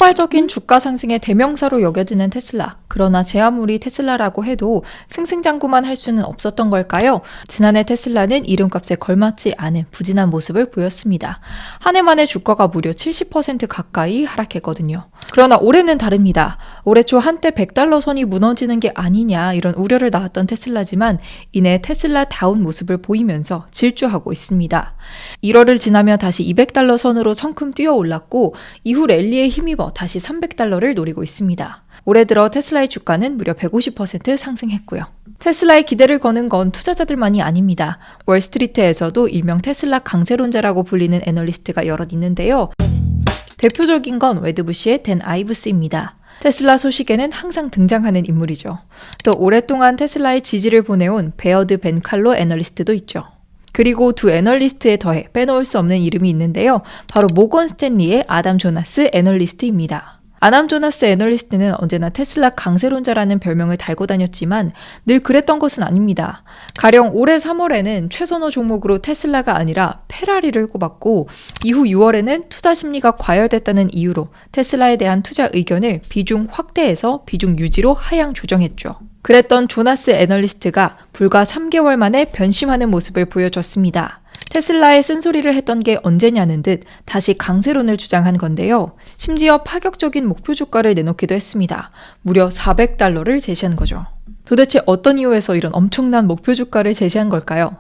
폭발적인 주가 상승의 대명사로 여겨지는 테슬라. 그러나 제 아무리 테슬라라고 해도 승승장구만 할 수는 없었던 걸까요? 지난해 테슬라는 이름값에 걸맞지 않은 부진한 모습을 보였습니다. 한 해 만에 주가가 무려 70% 가까이 하락했거든요. 그러나 올해는 다릅니다. 올해 초 한때 $100 선이 무너지는 게 아니냐 이런 우려를 낳았던 테슬라지만 이내 테슬라 다운 모습을 보이면서 질주하고 있습니다. 1월을 지나며 다시 $200 선으로 성큼 뛰어 올랐고 이후 랠리에 힘입어 다시 $300를 노리고 있습니다. 올해 들어 테슬라의 주가는 무려 150% 상승했고요. 테슬라의 기대를 거는 건 투자자들만이 아닙니다. 월스트리트에서도 일명 테슬라 강세론자라고 불리는 애널리스트가 여럿 있는데요. 대표적인 건 웨드부시의 댄 아이브스입니다. 테슬라 소식에는 항상 등장하는 인물이죠. 또 오랫동안 테슬라의 지지를 보내온 베어드 벤 칼로 애널리스트도 있죠. 그리고 두 애널리스트에 더해 빼놓을 수 없는 이름이 있는데요. 바로 모건 스탠리의 아담 조나스 애널리스트입니다. 아담 조나스 애널리스트는 언제나 테슬라 강세론자라는 별명을 달고 다녔지만 늘 그랬던 것은 아닙니다. 가령 올해 3월에는 최선호 종목으로 테슬라가 아니라 페라리를 꼽았고 이후 6월에는 투자 심리가 과열됐다는 이유로 테슬라에 대한 투자 의견을 비중 확대해서 비중 유지로 하향 조정했죠. 그랬던 조나스 애널리스트가 불과 3개월 만에 변심하는 모습을 보여줬습니다. 테슬라에 쓴소리를 했던 게 언제냐는 듯 다시 강세론을 주장한 건데요. 심지어 파격적인 목표 주가를 내놓기도 했습니다. 무려 $400를 제시한 거죠. 도대체 어떤 이유에서 이런 엄청난 목표 주가를 제시한 걸까요?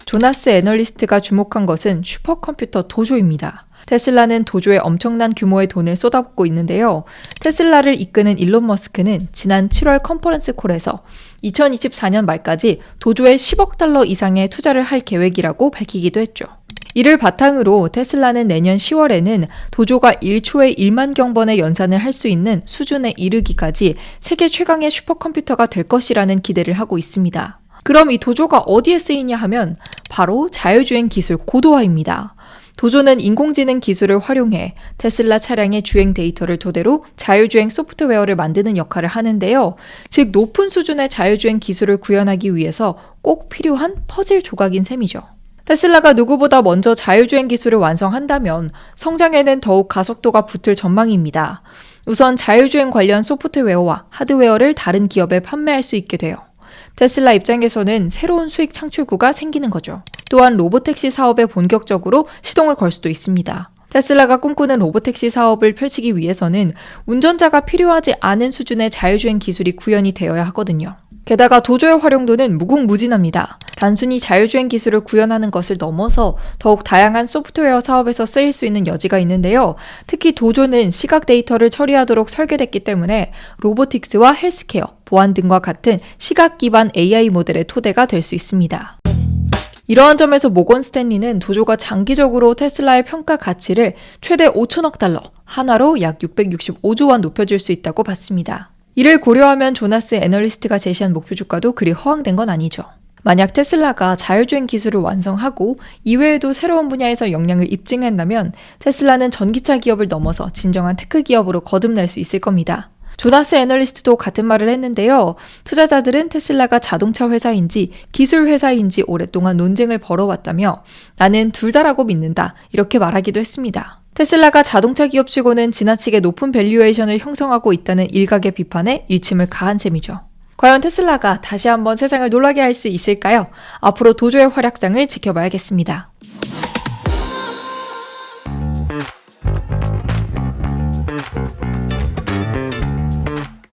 조나스 애널리스트가 주목한 것은 슈퍼컴퓨터 도조입니다. 테슬라는 도조에 엄청난 규모의 돈을 쏟아붓고 있는데요. 테슬라를 이끄는 일론 머스크는 지난 7월 컨퍼런스 콜에서 2024년 말까지 도조에 $10억 이상의 투자를 할 계획이라고 밝히기도 했죠. 이를 바탕으로 테슬라는 내년 10월에는 도조가 1초에 1만 경번의 연산을 할 수 있는 수준에 이르기까지 세계 최강의 슈퍼컴퓨터가 될 것이라는 기대를 하고 있습니다. 그럼 이 도조가 어디에 쓰이냐 하면 바로 자율주행 기술 고도화입니다. 도조는 인공지능 기술을 활용해 테슬라 차량의 주행 데이터를 토대로 자율주행 소프트웨어를 만드는 역할을 하는데요. 즉 높은 수준의 자율주행 기술을 구현하기 위해서 꼭 필요한 퍼즐 조각인 셈이죠. 테슬라가 누구보다 먼저 자율주행 기술을 완성한다면 성장에는 더욱 가속도가 붙을 전망입니다. 우선 자율주행 관련 소프트웨어와 하드웨어를 다른 기업에 판매할 수 있게 돼요. 테슬라 입장에서는 새로운 수익 창출구가 생기는 거죠. 또한 로보택시 사업에 본격적으로 시동을 걸 수도 있습니다. 테슬라가 꿈꾸는 로보택시 사업을 펼치기 위해서는 운전자가 필요하지 않은 수준의 자율주행 기술이 구현이 되어야 하거든요. 게다가 도조의 활용도는 무궁무진합니다. 단순히 자율주행 기술을 구현하는 것을 넘어서 더욱 다양한 소프트웨어 사업에서 쓰일 수 있는 여지가 있는데요. 특히 도조는 시각 데이터를 처리하도록 설계됐기 때문에 로보틱스와 헬스케어, 보안 등과 같은 시각 기반 AI 모델의 토대가 될 수 있습니다. 이러한 점에서 모건 스탠리는 도조가 장기적으로 테슬라의 평가 가치를 최대 $5천억, 한화로 약 665조 원 높여줄 수 있다고 봤습니다. 이를 고려하면 조나스 애널리스트가 제시한 목표 주가도 그리 허황된 건 아니죠. 만약 테슬라가 자율주행 기술을 완성하고 이외에도 새로운 분야에서 역량을 입증한다면 테슬라는 전기차 기업을 넘어서 진정한 테크 기업으로 거듭날 수 있을 겁니다. 조나스 애널리스트도 같은 말을 했는데요. 투자자들은 테슬라가 자동차 회사인지 기술 회사인지 오랫동안 논쟁을 벌어왔다며 나는 둘 다라고 믿는다 이렇게 말하기도 했습니다. 테슬라가 자동차 기업치고는 지나치게 높은 밸류에이션을 형성하고 있다는 일각의 비판에 일침을 가한 셈이죠. 과연 테슬라가 다시 한번 세상을 놀라게 할 수 있을까요? 앞으로 도조의 활약상을 지켜봐야겠습니다.